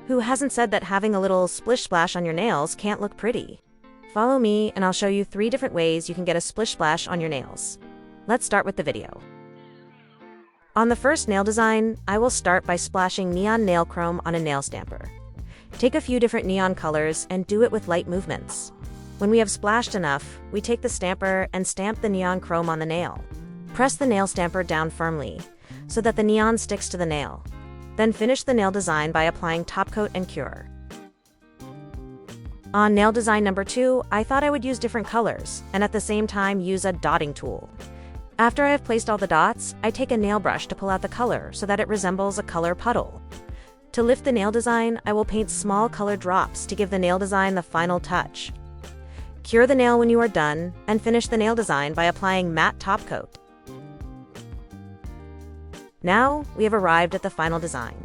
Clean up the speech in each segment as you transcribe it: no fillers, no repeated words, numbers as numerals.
Who hasn't said that having a little splish splash on your nails can't look pretty? Follow me and I'll show you 3 different ways you can get a splish splash on your nails. Let's start with the video. On the first nail design, I will start by splashing neon nail chrome on a nail stamper. Take a few different neon colors and do it with light movements. When we have splashed enough, we take the stamper and stamp the neon chrome on the nail. Press the nail stamper down firmly, so that the neon sticks to the nail. Then finish the nail design by applying top coat and cure. On nail design number 2, I thought I would use different colors, and at the same time use a dotting tool. After I have placed all the dots, I take a nail brush to pull out the color so that it resembles a color puddle. To lift the nail design, I will paint small color drops to give the nail design the final touch. Cure the nail when you are done, and finish the nail design by applying matte top coat. Now, we have arrived at the final design.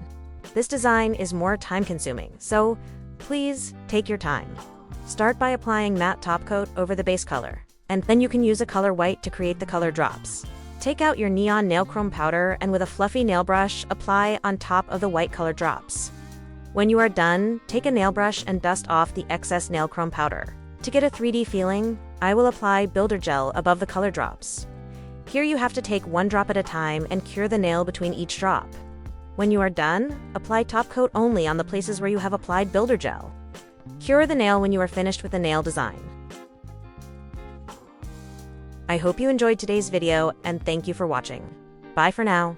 This design is more time-consuming, so please take your time. Start by applying matte top coat over the base color, and then you can use a color white to create the color drops. Take out your neon nail chrome powder and with a fluffy nail brush, apply on top of the white color drops. When you are done, take a nail brush and dust off the excess nail chrome powder. To get a 3D feeling, I will apply builder gel above the color drops. Here you have to take 1 drop at a time and cure the nail between each drop. When you are done, apply top coat only on the places where you have applied builder gel. Cure the nail when you are finished with the nail design. I hope you enjoyed today's video and thank you for watching. Bye for now.